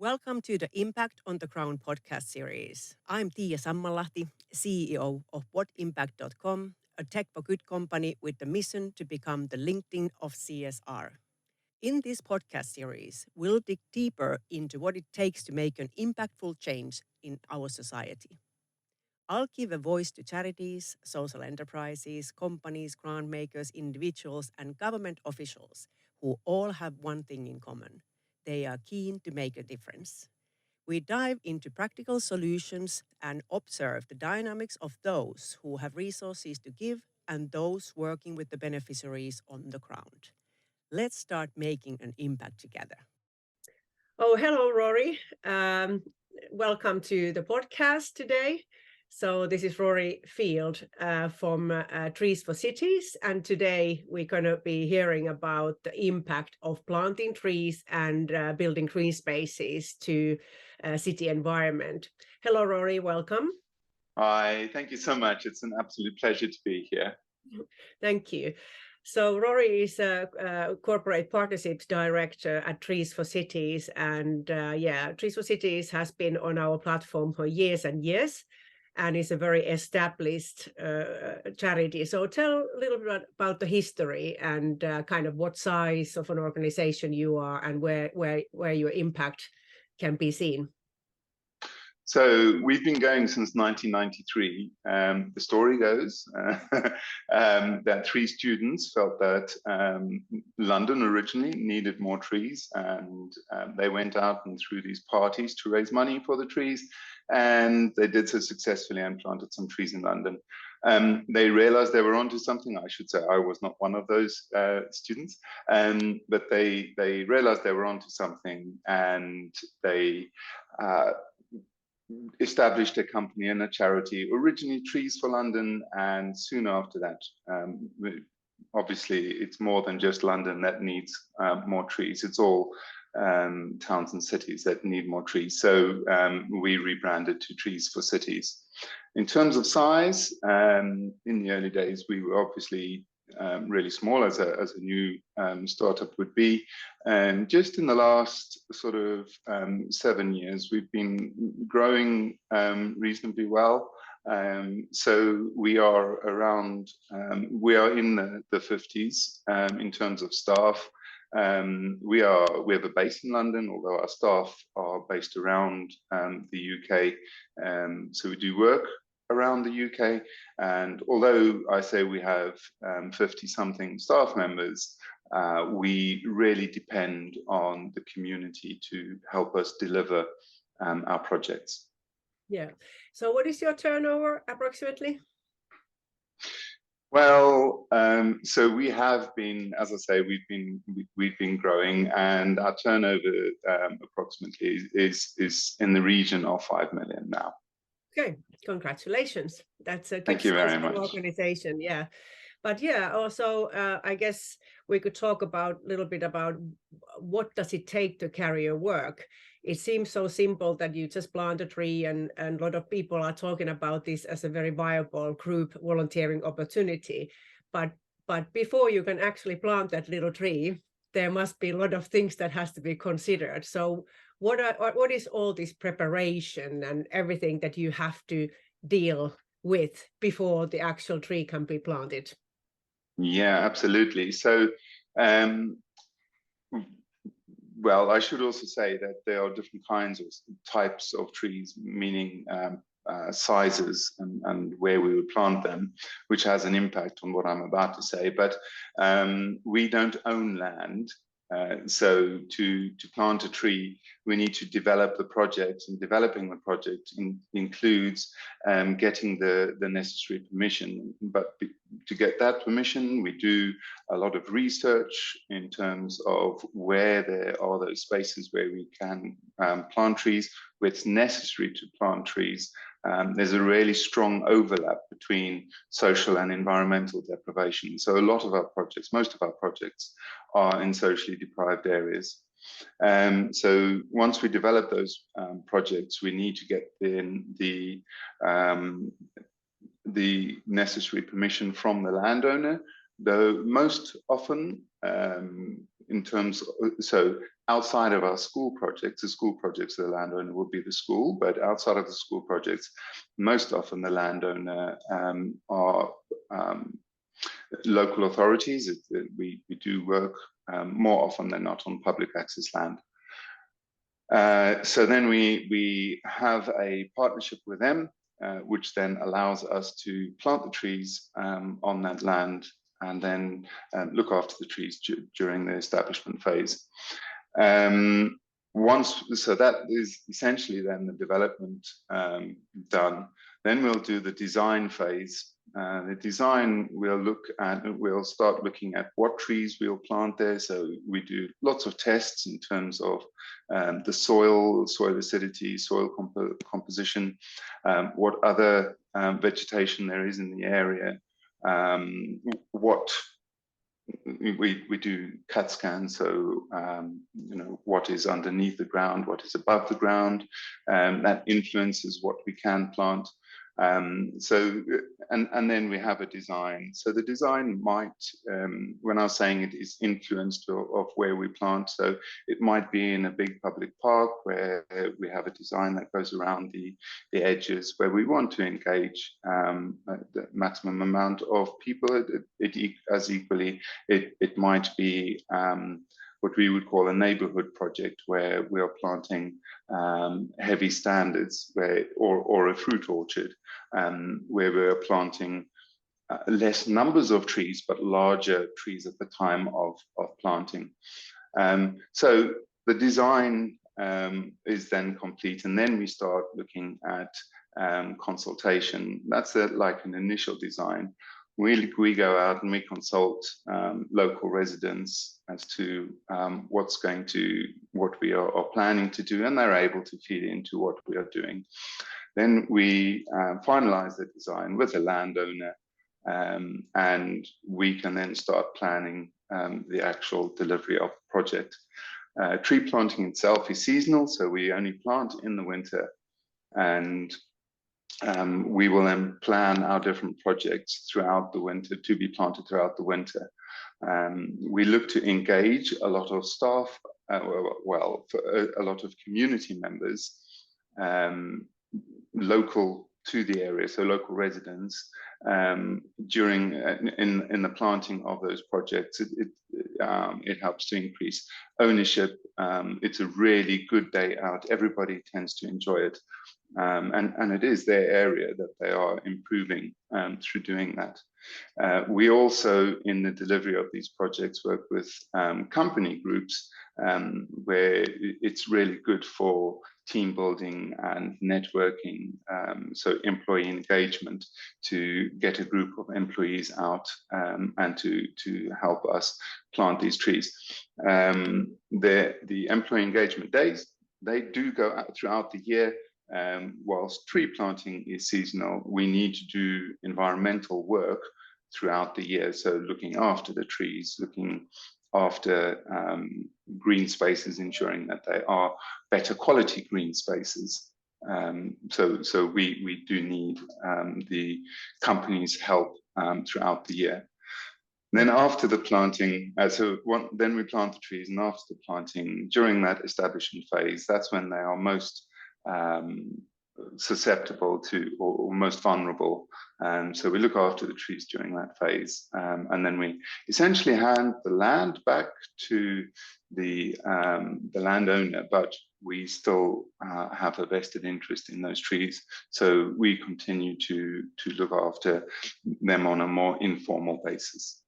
Welcome to the Impact on the Ground podcast series. I'm Tiia Sammalahti, CEO of whatimpact.com, a tech for good company with the mission to become the LinkedIn of CSR. In this podcast series, we'll dig deeper into what it takes to make an impactful change in our society. I'll give a voice to charities, social enterprises, companies, grant makers, individuals, and government officials who all have one thing in common. They are keen to make a difference. We dive into practical solutions and observe the dynamics of those who have resources to give and those working with the beneficiaries on the ground. Let's start making an impact together. Oh, hello, Rory. Welcome to the podcast today. So this is Rory Field from Trees for Cities, and today we're going to be hearing about the impact of planting trees and building green spaces to city environment. Hello, Rory. Welcome. Hi, thank you so much. It's an absolute pleasure to be here. Thank you. So Rory is a corporate partnerships director at Trees for Cities, and Trees for Cities has been on our platform for years and years, and is a very established charity. So tell a little bit about the history and kind of what size of an organization you are and where your impact can be seen. So we've been going since 1993. The story goes that three students felt that London originally needed more trees, and they went out and threw these parties to raise money for the trees, and they did so successfully and planted some trees in London. They realized they were onto something. I should say I was not one of those students, but they realized they were onto something, and they established a company and a charity, originally Trees for London, and soon after that, obviously it's more than just London that needs more trees. It's all towns and cities that need more trees. So we rebranded to Trees for Cities. In terms of size, in the early days, we were obviously really small as a new startup would be. And just in the last sort of 7 years, we've been growing reasonably well. So we are around, we are in the 50s in terms of staff. We have a base in London, although our staff are based around the UK. So we do work around the UK, and although I say we have 50-something staff members, we really depend on the community to help us deliver our projects. Yeah. So what is your turnover approximately? Well, so we have been, as I say, we've been growing, and our turnover approximately is in the region of 5 million now. Okay, congratulations. That's a good Thank you very much. Organization. Yeah. But yeah, also I guess we could talk a little bit about what does it take to carry your work. It seems so simple that you just plant a tree, and a lot of people are talking about this as a very viable group volunteering opportunity. But before you can actually plant that little tree, there must be a lot of things that has to be considered. So what is all this preparation and everything that you have to deal with before the actual tree can be planted? Yeah, absolutely. So, well, I should also say that there are different kinds of types of trees, meaning sizes and where we would plant them, which has an impact on what I'm about to say. But we don't own land. So to plant a tree, we need to develop the project, and developing the project includes getting the necessary permission. But to get that permission, we do a lot of research in terms of where there are those spaces where we can plant trees, where it's necessary to plant trees. There's a really strong overlap between social and environmental deprivation. So a lot of our projects, most of our projects, are in socially deprived areas. So once we develop those projects, we need to get the necessary permission from the landowner, though most often in terms of, so outside of our school projects, the school projects, the landowner will be the school, but outside of the school projects, most often the landowner are local authorities. We do work more often than not on public access land. So then we have a partnership with them, which then allows us to plant the trees on that land and then look after the trees during the establishment phase. So that is essentially then the development done. Then we'll do the design phase. The design we'll start looking at what trees we'll plant there. So we do lots of tests in terms of the soil acidity, soil composition, what other vegetation there is in the area, what we do CAT scans, so what is underneath the ground, what is above the ground, that influences what we can plant. And then we have a design. So the design might, when I was saying it is influenced of where we plant, so it might be in a big public park where we have a design that goes around the edges, where we want to engage the maximum amount of people. As equally, it might be what we would call a neighborhood project, where we are planting heavy standards, or a fruit orchard, where we're planting less numbers of trees, but larger trees at the time of planting. So the design is then complete, and then we start looking at consultation. That's like an initial design. We go out and we consult local residents as to what we are planning to do, and they're able to feed into what we are doing. Then we finalize the design with the landowner, and we can then start planning the actual delivery of the project. Tree planting itself is seasonal, so we only plant in the winter, and we will then plan our different projects throughout the winter to be planted throughout the winter. We look to engage a lot of staff, a lot of community members, local to the area, so local residents, during in the planting of those projects. It helps to increase ownership. It's a really good day out. Everybody tends to enjoy it. And it is their area that they are improving through doing that. We also, in the delivery of these projects, work with company groups where it's really good for team building and networking, so employee engagement, to get a group of employees out and to help us plant these trees. The employee engagement days, they do go out throughout the year. Whilst tree planting is seasonal, we need to do environmental work throughout the year. So looking after the trees, looking after green spaces, ensuring that they are better quality green spaces. So we do need the company's help throughout the year. Then after the planting, then we plant the trees, and after the planting, during that establishment phase, that's when they are most susceptible to, or most vulnerable. So we look after the trees during that phase, and then we essentially hand the land back to the landowner, but we still have a vested interest in those trees. So we continue to look after them on a more informal basis.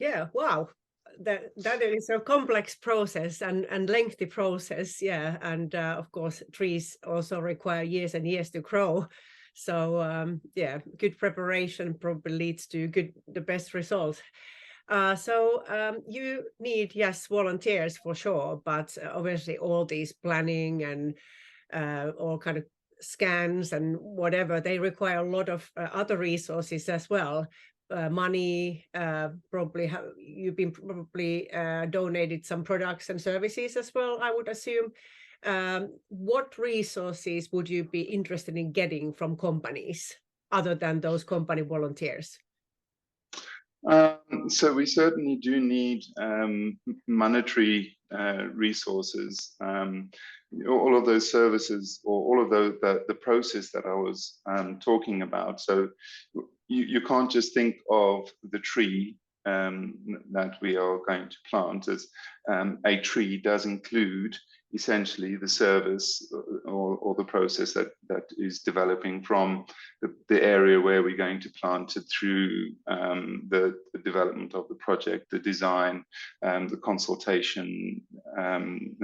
Yeah, wow. That is a complex process and lengthy process, yeah. And of course, trees also require years and years to grow. So yeah, good preparation probably leads to the best results. So you need, yes, volunteers for sure, but obviously all these planning and all kind of scans and whatever, they require a lot of other resources as well. Money, probably you've been donated some products and services as well, I would assume. What resources would you be interested in getting from companies other than those company volunteers? So we certainly do need monetary resources. All of those services, or all of the process that I was talking about. So you can't just think of the tree that we are going to plant as a tree does include essentially the service or the process that is developing from the area where we're going to plant it through the development of the project, the design, the consultation, and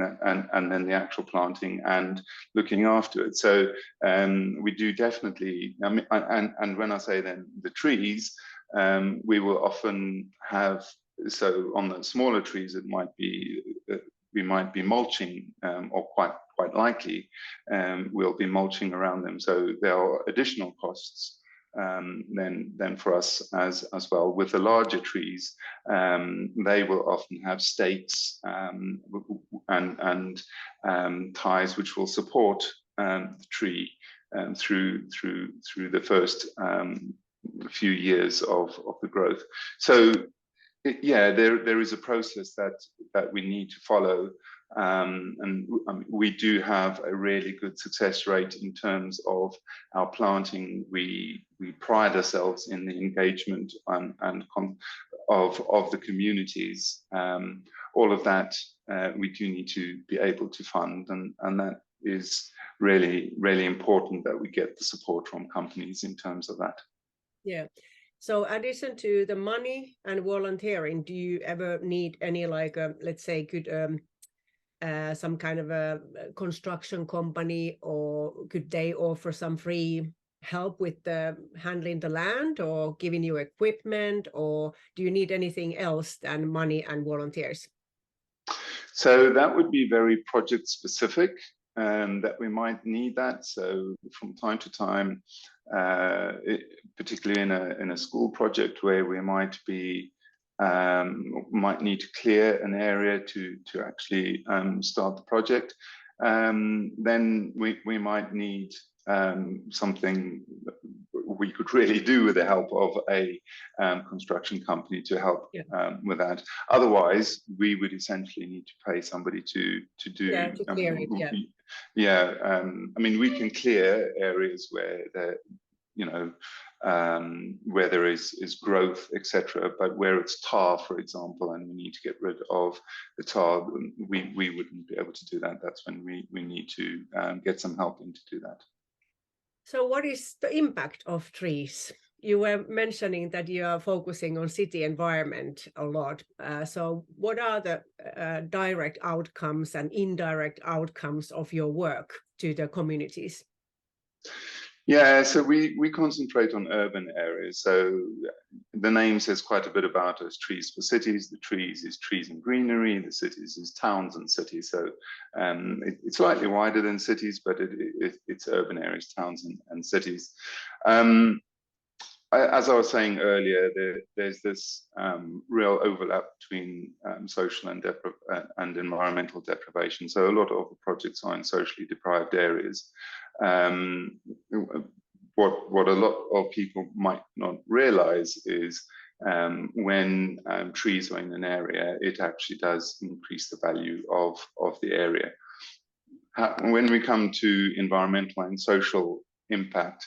then the actual planting and looking after it. So we do definitely, I mean, and when I say then the trees, we will often have, so on the smaller trees, it might be we might be mulching, or quite likely we'll be mulching around them. So there are additional costs then for us as well. With the larger trees, they will often have stakes and ties which will support the tree through the first few years of the growth. So yeah, there is a process that we need to follow, and we do have a really good success rate in terms of our planting. We pride ourselves in the engagement of the communities. All of that we do need to be able to fund, and that is really important that we get the support from companies in terms of that. Yeah. So addition to the money and volunteering, do you ever need any, like, let's say, could some kind of a construction company, or could they offer some free help with handling the land or giving you equipment, or do you need anything else than money and volunteers? So that would be very project specific, that we might need that. So from time to time, particularly in a school project where we might need to clear an area to actually start the project, then we might need something we could really do with the help of a construction company to help with that. Otherwise, we would essentially need to pay somebody to do. To clear it. I mean, we can clear areas where where there is growth, etc. But where it's tar, for example, and we need to get rid of the tar, we wouldn't be able to do that. That's when we need to get some help in to do that. So what is the impact of trees? You were mentioning that you are focusing on city environment a lot. So what are the direct outcomes and indirect outcomes of your work to the communities? Yeah, so we concentrate on urban areas. So the name says quite a bit about us. Trees for cities. The trees is trees and greenery. The cities is towns and cities. So it's slightly wider than cities, but it's urban areas, towns and cities. As I was saying earlier, there's this real overlap between social and environmental deprivation. So a lot of the projects are in socially deprived areas. What a lot of people might not realize is when trees are in an area, it actually does increase the value of the area. When we come to environmental and social impact,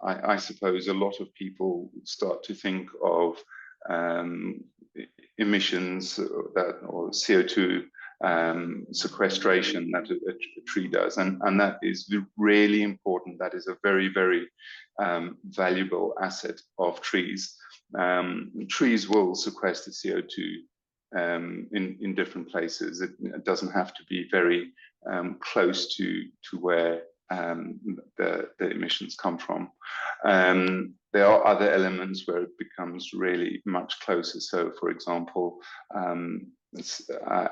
I suppose a lot of people start to think of emissions or CO2 sequestration that a tree does, and that is really important. That is a very valuable asset of trees. Trees will sequester CO2 in different places. It doesn't have to be very close to where the emissions come from. There are other elements where it becomes really much closer. So, for example,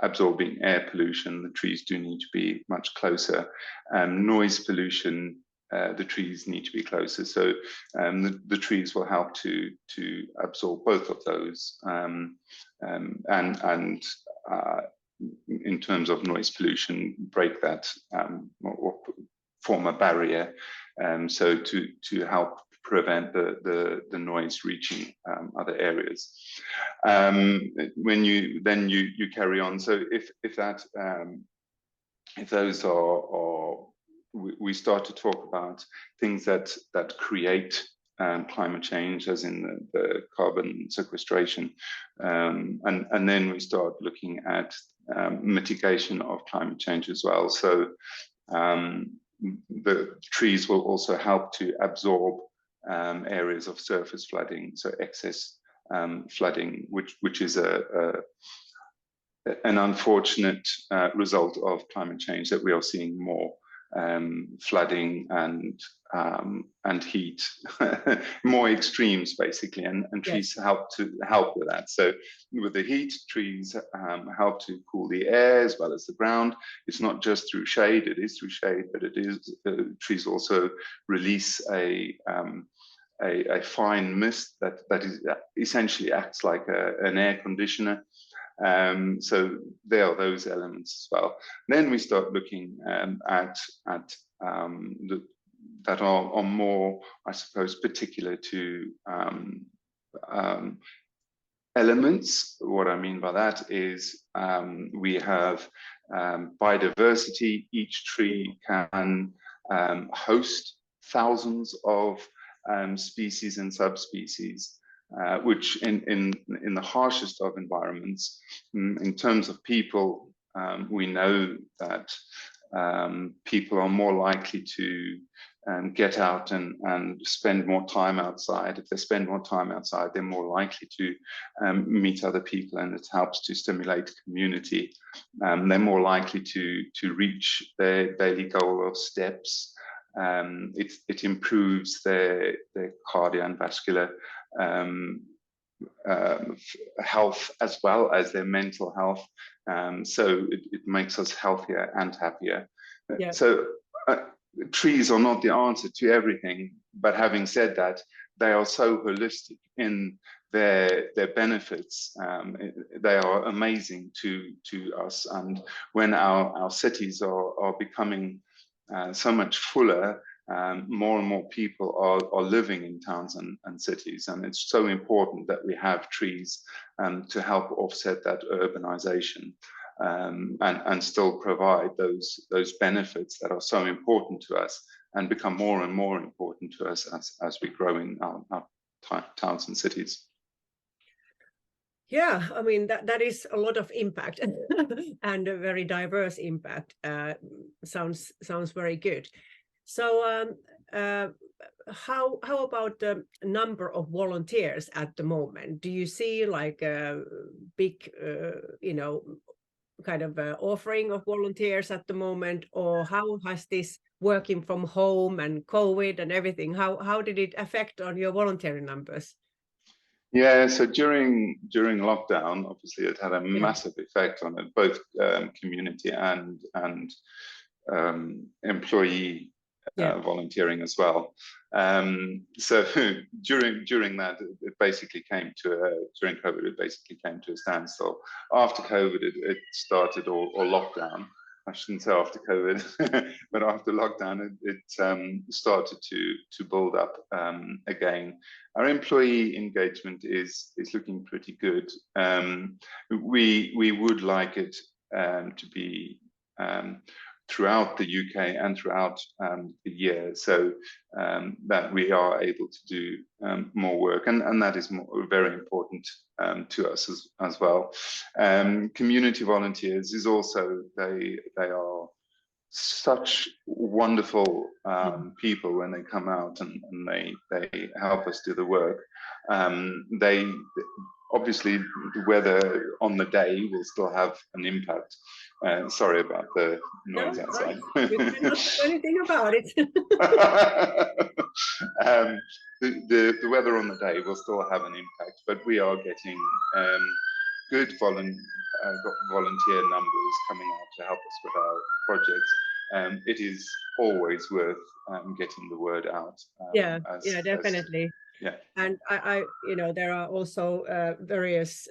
absorbing air pollution, the trees do need to be much closer. Noise pollution, the trees need to be closer. So the trees will help to absorb both of those. And in terms of noise pollution, break that or form a barrier, so to help prevent the noise reaching other other areas. When you carry on, so if those are we start to talk about things that create climate change, as in the carbon sequestration, and then we start looking at mitigation of climate change as well. So the trees will also help to absorb areas of surface flooding, so excess flooding, which is an unfortunate result of climate change, that we are seeing more flooding and heat, more extremes basically, and trees help with that. So with the heat, trees help to cool the air as well as the ground. It's not just through shade; it is through shade, but it is trees also release a fine mist that is essentially acts like an air conditioner. So there are those elements as well. Then we start looking at that are more, I suppose, particular to elements. What I mean by that is we have biodiversity. Each tree can host thousands of species and subspecies, which in the harshest of environments, in terms of people, we know that people are more likely to get out and spend more time outside. If they spend more time outside, they're more likely to meet other people, and it helps to stimulate community. They're more likely to reach their daily goal of steps. It improves their cardiovascular health as well as their mental health. So it makes us healthier and happier. Yeah. So trees are not the answer to everything, but having said that, they are so holistic in their benefits. They are amazing to us. And when our cities are becoming so much fuller, more and more people are living in towns and cities, and it's so important that we have trees to help offset that urbanization, and still provide those benefits that are so important to us and become more and more important to us as we grow in our towns and cities. Yeah, I mean, that is a lot of impact and a very diverse impact. Sounds very good. So how about the number of volunteers at the moment? Do you see like a big, kind of offering of volunteers at the moment, or how has this working from home and COVID and everything, how did it affect on your voluntary numbers? Yeah, so during lockdown, obviously it had a massive effect on it, both community and employee volunteering as well. So during that, it basically came to during COVID, it basically came to a standstill. After COVID, it started, or lockdown. I shouldn't say after COVID, but after lockdown, it started to build up again. Our employee engagement is looking pretty good. We would like it to be throughout the UK and throughout the year, so that we are able to do more work, and that is very important to us as well. Community volunteers is also, they are such wonderful people when they come out and they help us do the work. They obviously, the weather on the day will still have an impact. Sorry about the noise outside. You cannot do anything about it. The weather on the day will still have an impact, but we are getting good volunteer numbers coming out to help us with our projects. It is always worth getting the word out. Yeah, definitely. Yeah. And I there are also various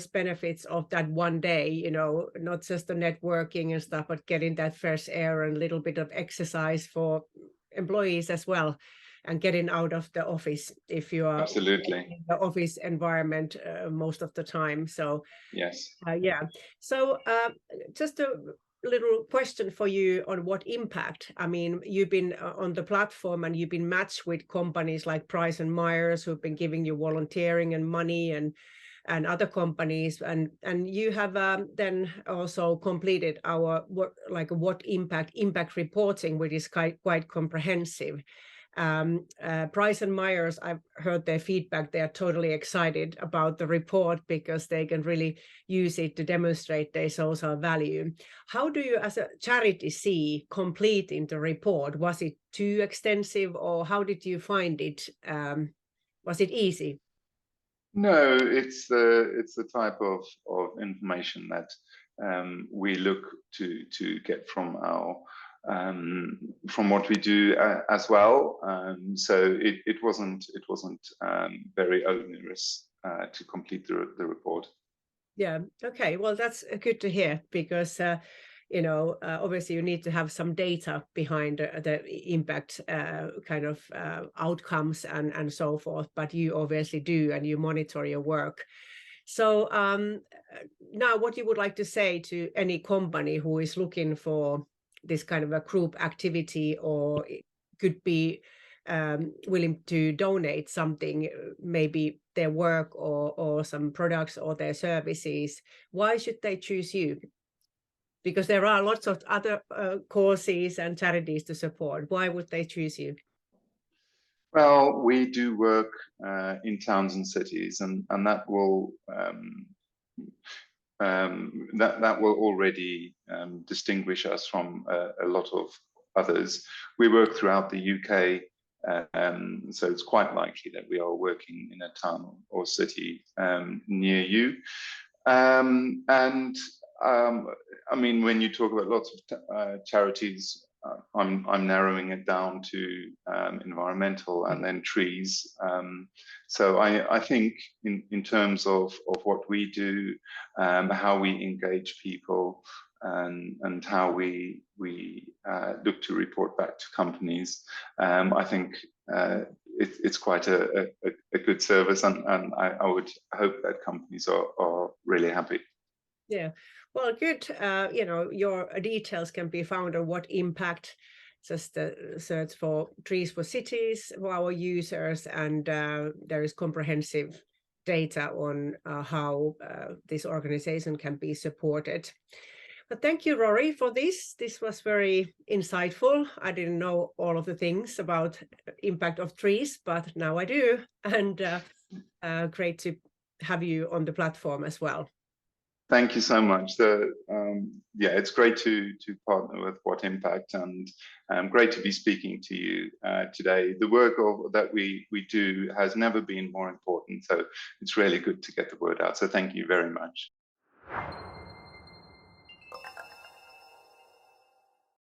benefits of that one day, not just the networking and stuff, but getting that fresh air and a little bit of exercise for employees as well. and getting out of the office if you are Absolutely. in the office environment most of the time. So Yes. yeah. So just a little question for you on what impact. I mean, you've been on the platform and you've been matched with companies like Price and Myers who've been giving you volunteering and money, and other companies, and you have then also completed our what impact reporting, which is quite comprehensive. Price and Myers, I've heard their feedback. They are totally excited about the report because they can really use it to demonstrate their social value. How do you, as a charity, see completing the report? Was it too extensive, or how did you find it? Was it easy? No, it's the type of information that we look to get from our from what we do as well. So it wasn't very onerous to complete the report. Yeah. Okay. Well, that's good to hear because obviously you need to have some data behind the impact kind of outcomes and so forth. But you obviously do, and you monitor your work. So now, what you would like to say to any company who is looking for this kind of a group activity, or could be willing to donate something, maybe their work or some products or their services, why should they choose you? Because there are lots of other causes and charities to support. Why would they choose you? Well, we do work in towns and cities, and that will that will already distinguish us from a lot of others. We work throughout the UK, so it's quite likely that we are working in a town or city near you. I mean, when you talk about lots of charities, I'm narrowing it down to environmental and then trees. So I think in terms of what we do, how we engage people, and how we look to report back to companies, I think it's quite a good service, and I would hope that companies are really happy. Yeah, well, good. Your details can be found on What Impact. Just search for Trees for Cities for our users, and there is comprehensive data on how this organization can be supported. But thank you, Rory, for this. This was very insightful. I didn't know all of the things about impact of trees, but now I do. And great to have you on the platform as well. Thank you so much. Yeah, it's great to partner with What Impact, and great to be speaking to you today. The work that we do has never been more important, so it's really good to get the word out. So thank you very much.